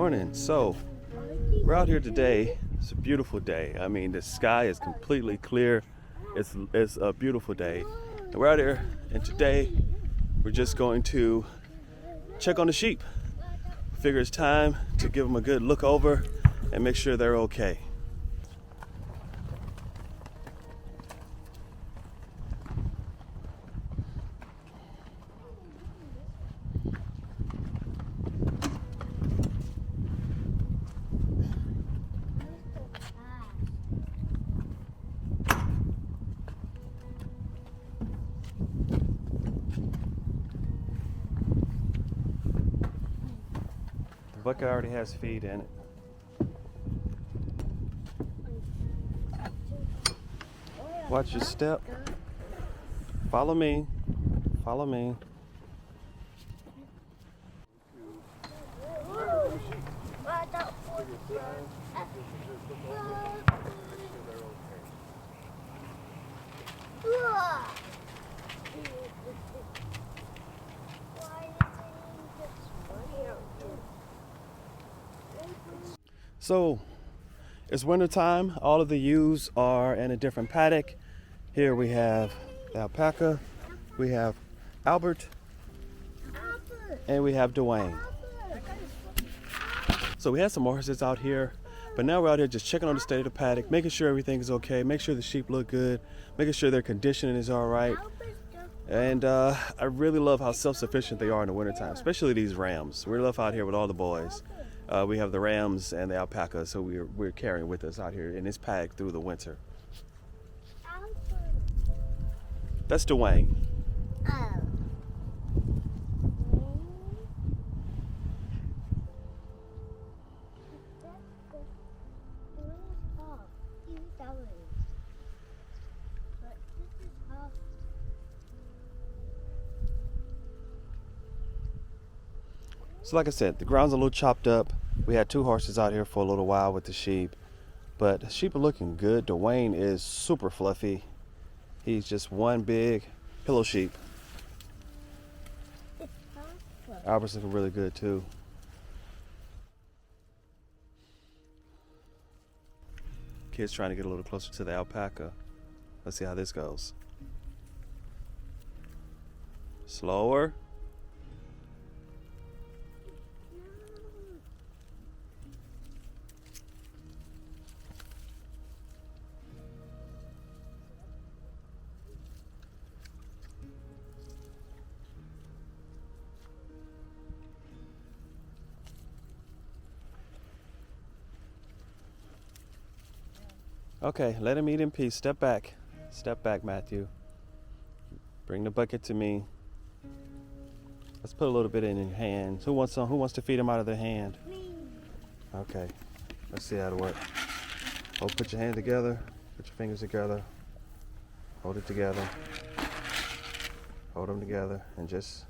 morning. So we're out here today. It's a beautiful day. I mean, the sky is completely clear. It's a beautiful day. And we're out here, and today we're just going to check on the sheep. Figure it's time to give them a good look over and make sure they're okay. The bucket already has feed in it. Watch your step. Follow me. Follow me. So it's winter time. All of the ewes are in a different paddock. Here we have the alpaca, we have Albert, and we have Dwayne. So we had some horses out here, but now we're out here just checking on the state of the paddock, making sure everything is okay, make sure the sheep look good, making sure their conditioning is all right. And I really love how self-sufficient they are in the wintertime, especially these rams. We love out here with all the boys. We have the rams and the alpaca, so we're carrying with us out here in this paddock through the winter. That's Dwayne. So like I said, the ground's a little chopped up. We had two horses out here for a little while with the sheep, but the sheep are looking good. Dwayne is super fluffy. He's just one big pillow sheep. Albert's looking really good too. Kid's trying to get a little closer to the alpaca. Let's see how this goes. Slower. Okay, let him eat in peace. Step back. Step back, Matthew. Bring the bucket to me. Let's put a little bit in your hands. Who wants some? Who wants to feed him out of their hand? Me. Okay. Let's see how it works. Put your hand together. Put your fingers together. Hold it together. Hold them together and just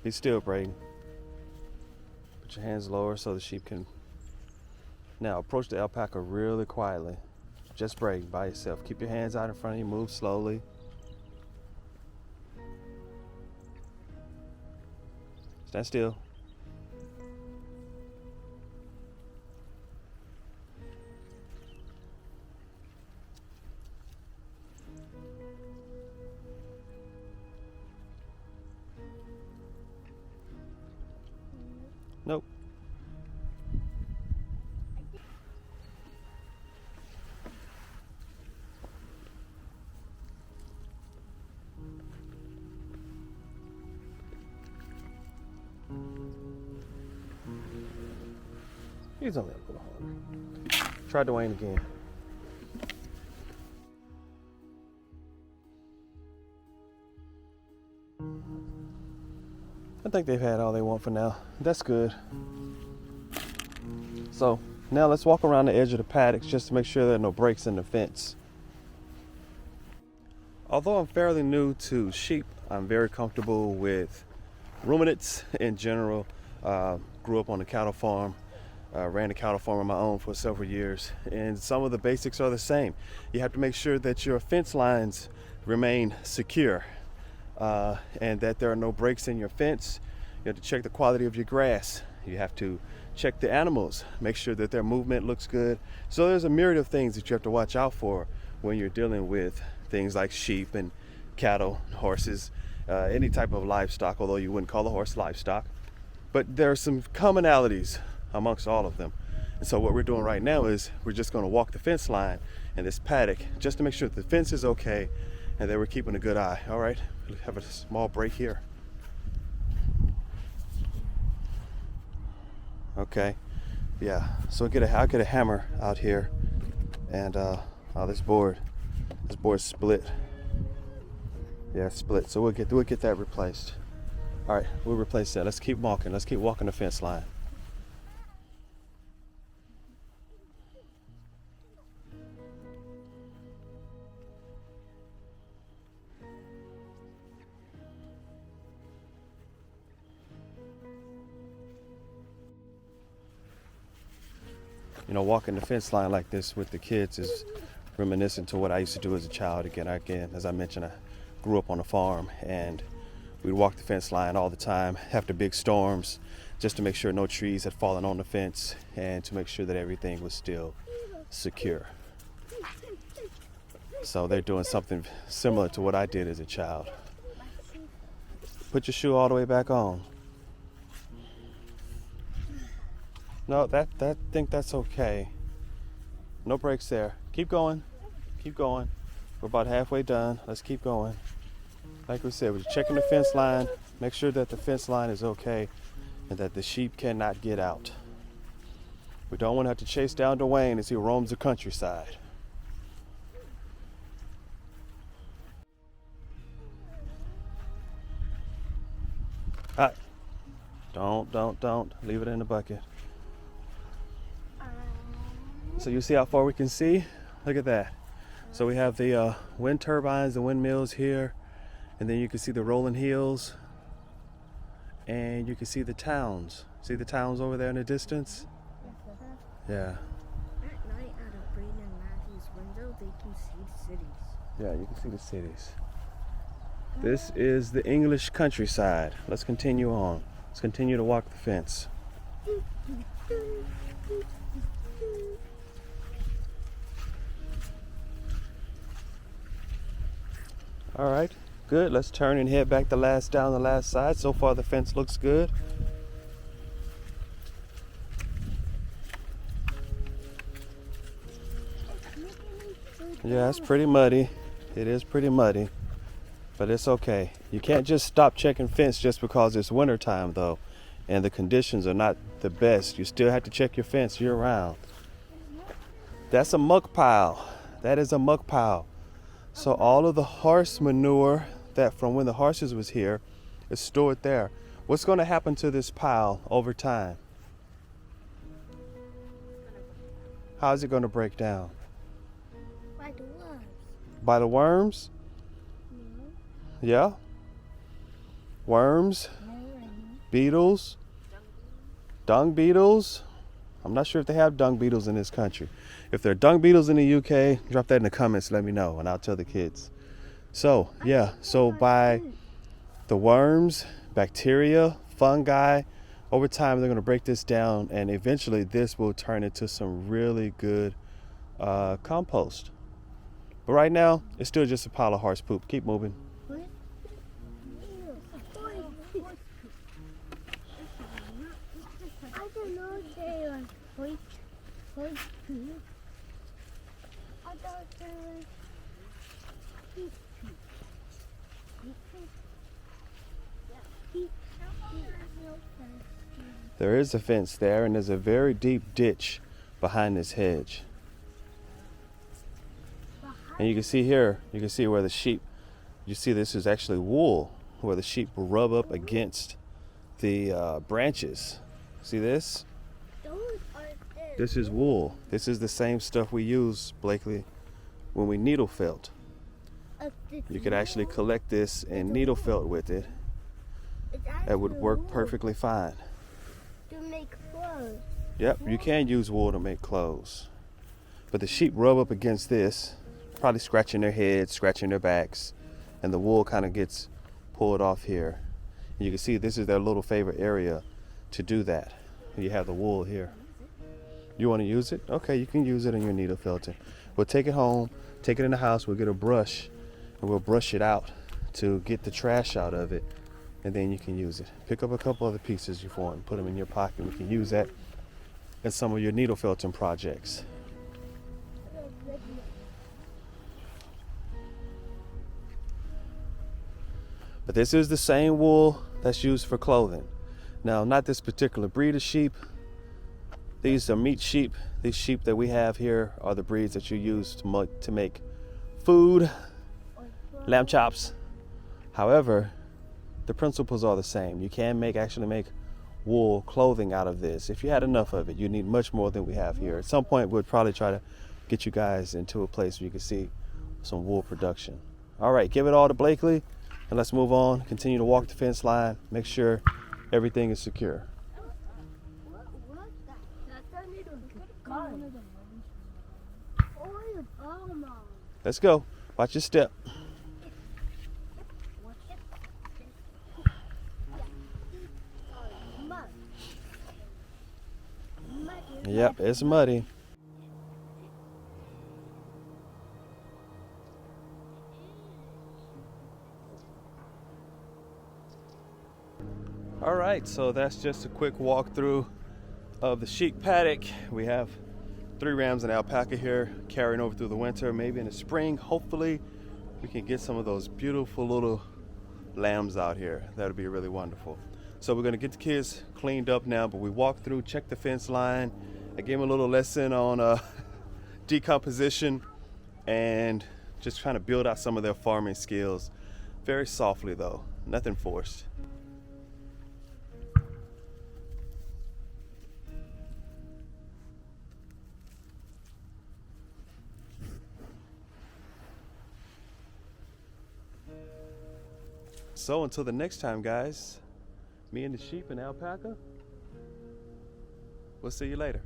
be still, Braden. Put your hands lower so the sheep can. Now approach the alpaca really quietly. Just Braden by yourself. Keep your hands out in front of you. Move slowly. Stand still. Nope. He's only a little hungry. Try Dwayne again. I think they've had all they want for now. That's good. So now let's walk around the edge of the paddock just to make sure there are no breaks in the fence. Although I'm fairly new to sheep, I'm very comfortable with ruminants in general. Grew up on a cattle farm. Ran a cattle farm on my own for several years, and some of the basics are the same. You have to make sure that your fence lines remain secure. and that there are no breaks in your fence. You have to check the quality of your grass. You have to check the animals, make sure that their movement looks good. So there's a myriad of things that you have to watch out for when you're dealing with things like sheep and cattle, horses, any type of livestock, although you wouldn't call a horse livestock. But there are some commonalities amongst all of them. And so what we're doing right now is we're just going to walk the fence line in this paddock just to make sure that the fence is okay and that we're keeping a good eye. All right, we'll have a small break here. Okay, yeah, so I'll get a hammer out here, and this board's split. Yeah, it's split, so we'll get that replaced. All right, we'll replace that. Let's keep walking the fence line. You know, walking the fence line like this with the kids is reminiscent to what I used to do as a child. Again, as I mentioned, I grew up on a farm, and we'd walk the fence line all the time after big storms, just to make sure no trees had fallen on the fence and to make sure that everything was still secure. So they're doing something similar to what I did as a child. Put your shoe all the way back on. No, think that's okay. No breaks there. Keep going. Keep going. We're about halfway done. Let's keep going. Like we said, we're checking the fence line. Make sure that the fence line is okay and that the sheep cannot get out. We don't want to have to chase down Dwayne as he roams the countryside. Ah, don't. Leave it in the bucket. So you see how far we can see? Look at that. So we have the wind turbines, the windmills here, and then you can see the rolling hills, and you can see the towns. See the towns over there in the distance? Yeah. At night, out of Breen and Matthew's window, they can see the cities. Yeah, you can see the cities. This is the English countryside. Let's continue on. Let's continue to walk the fence. All right, good. Let's turn and head back down the last side. So far the fence looks good. Yeah, it's pretty muddy. It is pretty muddy, but it's okay. You can't just stop checking fence just because it's winter time though, and the conditions are not the best. You still have to check your fence year round. That's a muck pile. That is a muck pile. So all of the horse manure that from when the horses was here is stored there. What's going to happen to this pile over time? How's it going to break down? By the worms. By the worms? Yeah. Worms, beetles, dung beetles. I'm not sure if they have dung beetles in this country. If there are dung beetles in the UK, drop that in the comments, let me know, and I'll tell the kids. So, yeah, so by the worms, bacteria, fungi, over time they're going to break this down, and eventually this will turn into some really good compost. But right now, it's still just a pile of horse poop. Keep moving. I don't know if they are horse poop. I thought they were sheep poop. There is a fence there, and there's a very deep ditch behind this hedge. And you can see here, you can see where the sheep, you see this is actually wool, where the sheep rub up against the branches. See this? This is wool. This is the same stuff we use, Blakely, when we needle felt. You could actually collect this and needle felt with it. That would work perfectly fine. To make clothes. Yep, you can use wool to make clothes. But the sheep rub up against this, probably scratching their heads, scratching their backs, and the wool kind of gets pull it off here. And you can see this is their little favorite area to do that. You have the wool here. You want to use it? Okay, you can use it in your needle filter. We'll take it home, take it in the house, we'll get a brush, and we'll brush it out to get the trash out of it, and then you can use it. Pick up a couple other pieces you want, put them in your pocket. We can use that in some of your needle filtering projects. But this is the same wool that's used for clothing. Now, not this particular breed of sheep. These are meat sheep. These sheep that we have here are the breeds that you use to make food, lamb chops. However, the principles are the same. You can actually make wool clothing out of this. If you had enough of it, you need much more than we have here. At some point, we'd probably try to get you guys into a place where you can see some wool production. All right, give it all to Blakely, and let's move on. Continue to walk the fence line. Make sure everything is secure. Let's go. Watch your step. Yep, it's muddy. All right, so that's just a quick walkthrough of the sheep paddock. We have 3 rams and alpaca here carrying over through the winter. Maybe in the spring, hopefully, we can get some of those beautiful little lambs out here. That would be really wonderful. So we're gonna get the kids cleaned up now, but we walked through, checked the fence line. I gave them a little lesson on decomposition and just trying to build out some of their farming skills. Very softly though, nothing forced. So until the next time, guys, me and the sheep and alpaca, we'll see you later.